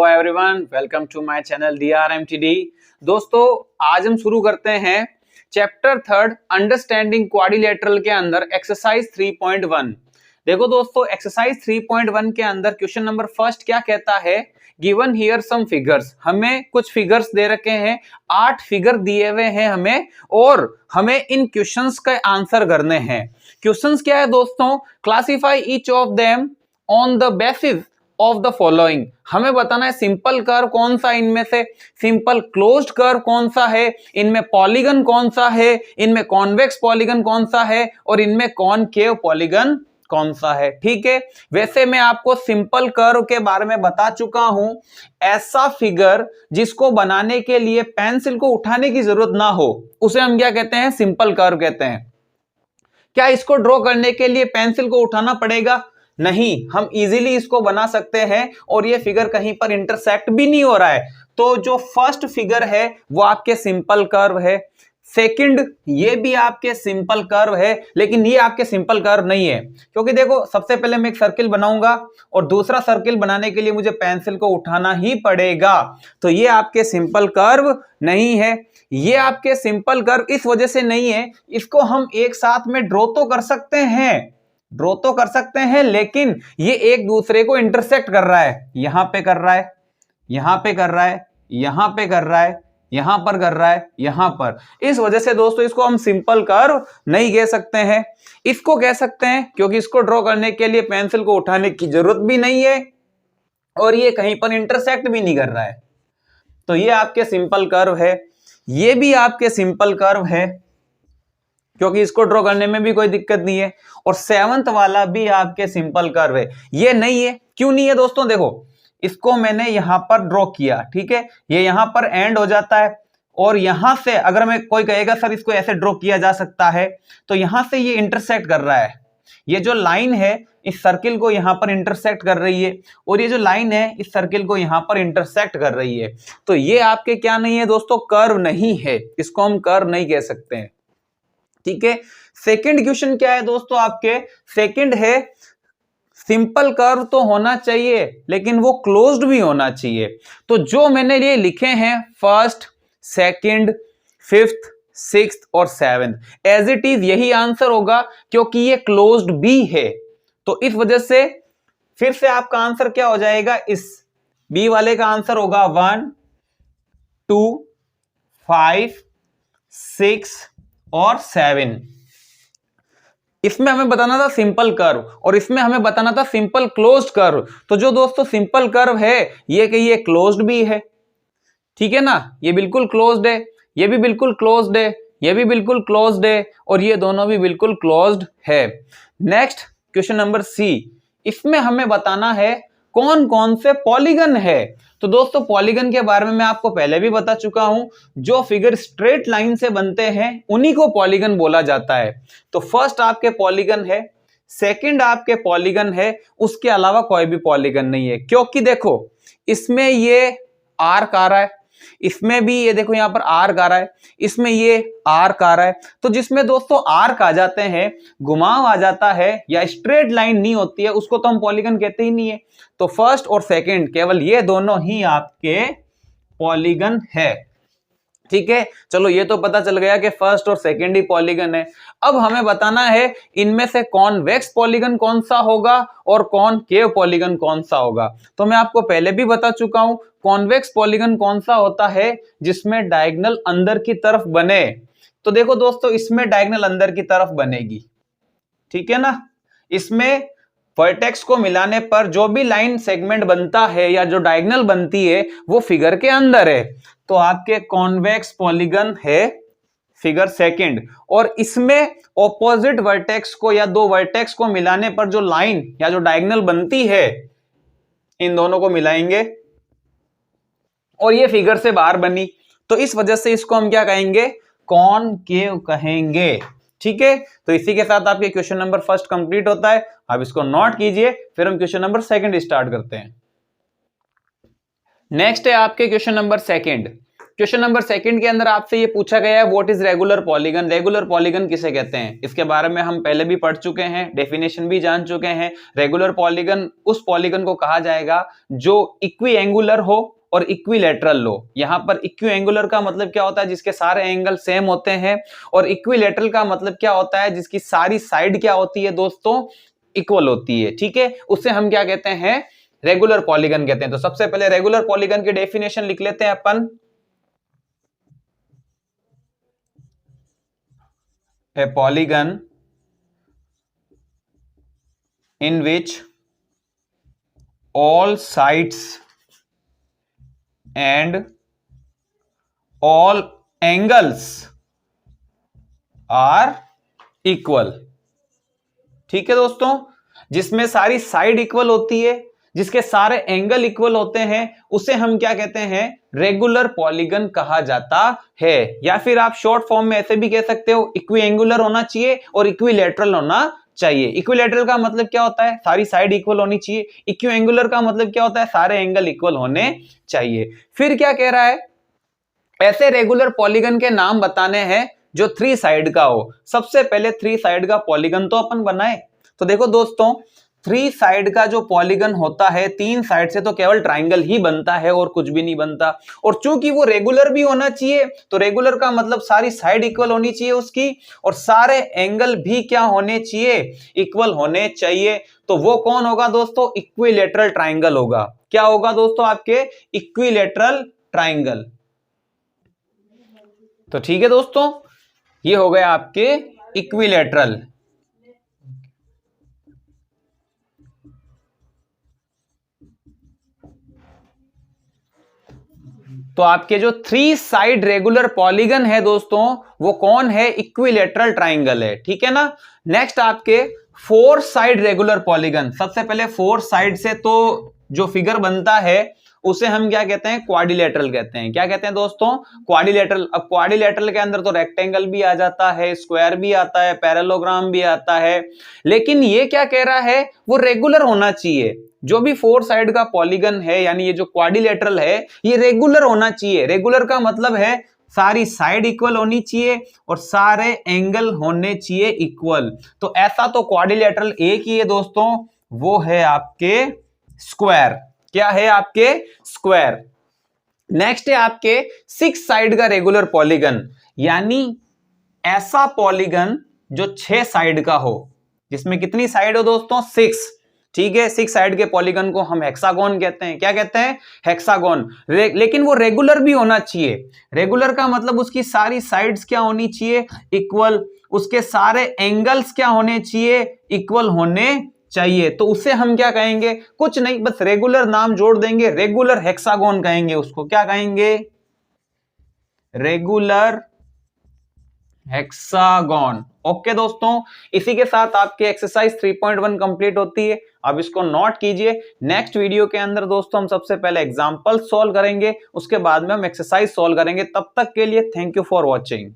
Everyone, welcome to my channel DRMTD। दोस्तों, आज हम शुरू करते हैं चैप्टर 3 अंडरस्टैंडिंग क्वाड्रिलेटरल के अंदर एक्सरसाइज 3.1। देखो दोस्तों, एक्सरसाइज 3.1 के अंदर क्वेश्चन नंबर फर्स्ट क्या कहता है, गिवन हियर सम फिगर्स। हमें कुछ फिगर्स दे रखे हैं, 8 फिगर दिए हुए हैं हमें, और हमें इन क्वेश्चंस का आंसर करने हैं। क्वेश्चंस क्या है दोस्तों, classify each of them on the basis of the following. हमें बताना है सिंपल कर्व कौन सा, इनमें से सिंपल क्लोज्ड कर्व कौन सा है, इनमें पॉलीगन कौन सा है, इनमें कॉन्वेक्स पॉलीगन कौन सा है, और इनमें कॉनकेव पॉलीगन कौन सा है। ठीक है, वैसे मैं आपको सिंपल कर्व के बारे में बता चुका हूं। ऐसा फिगर जिसको बनाने के लिए पेंसिल को उठाने की जरूरत ना हो, उसे हम क्या कहते हैं, सिंपल कर्व कहते हैं। क्या इसको ड्रॉ करने के लिए पेंसिल को उठाना पड़ेगा? नहीं, हम इजीली इसको बना सकते हैं, और ये फिगर कहीं पर इंटरसेक्ट भी नहीं हो रहा है। तो जो फर्स्ट फिगर है वो आपके सिंपल कर्व है। सेकंड, ये भी आपके सिंपल कर्व है, लेकिन ये आपके सिंपल कर्व नहीं है, क्योंकि देखो सबसे पहले मैं एक सर्किल बनाऊंगा और दूसरा सर्किल बनाने के लिए मुझे पेंसिल को उठाना ही पड़ेगा। तो ये आपके सिंपल कर्व नहीं है। ये आपके सिंपल कर्व इस वजह से नहीं है, इसको हम एक साथ में ड्रॉ तो कर सकते हैं, लेकिन ये एक दूसरे को इंटरसेक्ट कर रहा है। यहां पे कर रहा है, यहां पे कर रहा है, यहां पे कर रहा है, यहां पर कर रहा है, यहां पर। इस वजह से दोस्तों इसको हम सिंपल कर्व नहीं कह सकते हैं। इसको कह सकते हैं क्योंकि इसको ड्रॉ करने के लिए पेंसिल को उठाने की जरूरत भी नहीं है, और ये कहीं पर इंटरसेक्ट भी नहीं कर रहा है। तो ये आपके सिंपल कर्व है। ये भी आपके सिंपल कर्व है, क्योंकि इसको ड्रॉ करने में भी कोई दिक्कत नहीं है। और 7th वाला भी आपके सिंपल कर्व है। ये नहीं है, क्यों नहीं है दोस्तों? देखो, इसको मैंने यहां पर ड्रॉ किया, ठीक है, ये यहां पर एंड हो जाता है, और यहां से अगर मैं कोई कहेगा सर इसको ऐसे ड्रॉ किया जा सकता है, तो यहां से ये इंटरसेक्ट कर रहा है। ये जो लाइन है इस सर्किल को यहां पर इंटरसेक्ट कर रही है, और ये जो लाइन है इस सर्किल को यहां पर इंटरसेक्ट कर रही है। तो ये आपके क्या नहीं है दोस्तों, कर्व नहीं है, इसको हम कर्व नहीं कह सकते हैं। ठीक है, सेकंड क्वेश्चन क्या है दोस्तों आपके? सेकंड है सिंपल कर्व तो होना चाहिए, लेकिन वो क्लोज्ड भी होना चाहिए। तो जो मैंने ये लिखे हैं फर्स्ट, सेकंड, फिफ्थ, सिक्स्थ और 7th, एज इट इज यही आंसर होगा, क्योंकि ये क्लोज्ड भी है। तो इस वजह से फिर से आपका आंसर क्या हो जाएगा? इस बी वाले का आंसर होगा 1, 2, 5, 6 और 7। इसमें हमें बताना था सिंपल कर्व, और इसमें हमें बताना था सिंपल क्लोज्ड कर्व। तो जो दोस्तों सिंपल कर्व है ये कि ये क्लोज्ड भी है, ठीक है ना, ये बिल्कुल क्लोज्ड है, ये भी बिल्कुल क्लोज्ड है, ये भी बिल्कुल क्लोज्ड है, और ये दोनों भी बिल्कुल क्लोज्ड है। नेक्स्ट क्वेश्चन नंबर सी, इसमें हमें बताना है कौन कौन से पॉलीगन है। तो दोस्तों पॉलीगन के बारे में मैं आपको पहले भी बता चुका हूं, जो फिगर स्ट्रेट लाइन से बनते हैं उन्हीं को पॉलीगन बोला जाता है। तो फर्स्ट आपके पॉलीगन है, सेकंड आपके पॉलीगन है, उसके अलावा कोई भी पॉलीगन नहीं है। क्योंकि देखो इसमें ये आर्क आ रहा है, इसमें भी ये देखो यहां पर आर्क आ रहा है, इसमें ये आर्क आ रहा है। तो जिसमें दोस्तों आर्क आ जाते हैं, घुमाव आ जाता है, या स्ट्रेट लाइन नहीं होती है, उसको तो हम पॉलीगन कहते ही नहीं है। तो फर्स्ट और सेकंड केवल ये दोनों ही आपके पॉलीगन है। ठीक है, चलो ये तो पता चल गया कि फर्स्ट और सेकंड ही पॉलीगन है। अब हमें बताना है इनमें से कॉन्वेक्स पॉलीगन कौन सा होगा और कॉनकेव पॉलीगन कौन सा होगा। तो मैं आपको पहले भी बता चुका हूं, कॉन्वेक्स पॉलीगन कौन सा होता है, जिसमें डायगोनल अंदर की तरफ बने। तो देखो दोस्तों, इसमें डायगोनल अंदर की तरफ बनेगी, ठीक है ना। इसमें वर्टेक्स को मिलाने पर जो भी लाइन सेगमेंट बनता है या जो डायगोनल बनती है वो फिगर के अंदर है। तो आपके कॉन्वेक्स पॉलीगन है फिगर सेकंड, और इसमें ऑपोजिट वर्टेक्स को या दो वर्टेक्स को मिलाने पर जो लाइन या जो डायगोनल बनती है, इन दोनों को मिलाएंगे और ये फिगर से बाहर बनी। तो इस वजह से इसको हम क्या कहेंगे, कॉनकेव कहेंगे। ठीक है, तो इसी के साथ आपके क्वेश्चन नंबर फर्स्ट कंप्लीट होता है। आप इसको नोट कीजिए, फिर हम क्वेश्चन नंबर सेकंड स्टार्ट करते हैं। नेक्स्ट है आपके question number second. Question number 2 के अंदर आपसे ये पूछा गया है what is regular polygon. Regular polygon किसे कहते हैं, इसके बारे में हम पहले भी पढ़ चुके हैं, डेफिनेशन भी जान चुके हैं। रेगुलर पॉलीगन उस पॉलीगन को कहा जाएगा जो इक्विएंगुलर हो और इक्विलैटरल हो। यहां पर इक्विएंगुलर का मतलब क्या होता है, जिसके सारे एंगल सेम होते हैं, और इक्विलैटरल का मतलब क्या होता है, जिसकी सारी साइड क्या होती है दोस्तों, इक्वल होती है। ठीक है, उससे हम क्या कहते हैं, रेगुलर पॉलीगन कहते हैं। तो सबसे पहले रेगुलर पॉलीगन की डेफिनेशन लिख लेते हैं अपन। A polygon in which all sides and all angles are equal। ठीक है दोस्तों, जिसमें सारी साइड इक्वल होती है, जिसके सारे एंगल इक्वल होते हैं, उसे हम क्या कहते हैं, रेगुलर पॉलीगन कहा जाता है। या फिर आप शॉर्ट फॉर्म में ऐसे भी कह सकते हो, इक्विएंगुलर होना चाहिए और इक्विलैटरल होना चाहिए। इक्विलैटरल का मतलब क्या होता है, सारी साइड इक्वल होनी चाहिए। इक्विएंगुलर का मतलब क्या होता है, सारे एंगल इक्वल होने चाहिए। फिर क्या कह रहा है, ऐसे रेगुलर पॉलीगन के नाम बताने हैं जो 3 साइड का हो। सबसे पहले 3 साइड का पॉलीगन तो अपन बनाए। तो देखो दोस्तों, 3 साइड का जो पॉलीगन होता है, 3 साइड से तो केवल ट्राइंगल ही बनता है और कुछ भी नहीं बनता। और चूंकि वो रेगुलर भी होना चाहिए, तो रेगुलर का मतलब सारी साइड इक्वल होनी चाहिए उसकी, और सारे एंगल भी क्या होने चाहिए, इक्वल होने चाहिए। तो वो कौन होगा दोस्तों, इक्विलैटरल ट्राइंगल होगा। क्या होगा दोस्तों, आपके इक्विलैटरल ट्राइंगल। तो ठीक है दोस्तों, ये हो गया आपके इक्विलैटरल। तो आपके जो 3 साइड रेगुलर पॉलीगन है दोस्तों, वो कौन है, इक्विलैटरल ट्राइंगल है। ठीक है ना। नेक्स्ट आपके 4 साइड रेगुलर पॉलीगन। सबसे पहले 4 साइड से तो जो फिगर बनता है उसे हम क्या कहते हैं, क्वाड्रिलैटरल कहते हैं। क्या कहते हैं दोस्तों, क्वाड्रिलैटरल। अब क्वाड्रिलैटरल के अंदर तो रेक्टेंगल भी आ जाता है, स्क्वायर भी आता है, पैरेललोग्राम भी आता है। लेकिन ये क्या कह रहा है, वो रेगुलर होना चाहिए। जो भी 4 साइड का पॉलीगन है, यानी ये जो क्वाड्रिलैटरल है, ये रेगुलर होना चाहिए। रेगुलर का मतलब है सारी साइड इक्वल होनी चाहिए और सारे एंगल होने चाहिए इक्वल। तो ऐसा तो क्वाड्रिलैटरल एक ही है दोस्तों, वो है आपके स्क्वायर। क्या है, आपके स्क्वायर। नेक्स्ट है आपके 6 साइड का रेगुलर पॉलीगन, यानी ऐसा पॉलीगन जो 6 साइड का हो, जिसमें कितनी साइड हो दोस्तों, 6। ठीक है, 6 साइड के पॉलीगन को हम हेक्सागोन कहते हैं। क्या कहते हैं, हेक्सागोन। लेकिन वो रेगुलर भी होना चाहिए। रेगुलर का मतलब उसकी सारी साइड्स क्या होनी चाहिए, इक्वल। उसके सारे एंगल्स क्या होने चाहिए, इक्वल होने चाहिए। तो उसे हम क्या कहेंगे, कुछ नहीं, बस रेगुलर नाम जोड़ देंगे, रेगुलर हेक्सागोन कहेंगे उसको। क्या कहेंगे, रेगुलर हेक्सागोन। ओके दोस्तों, इसी के साथ आपकी एक्सरसाइज 3.1 कंप्लीट होती है। अब इसको नोट कीजिए। नेक्स्ट वीडियो के अंदर दोस्तों हम सबसे पहले एग्जांपल सॉल्व करेंगे, उसके बाद में हम एक्सरसाइज सॉल्व करेंगे। तब तक के लिए थैंक यू फॉर वॉचिंग।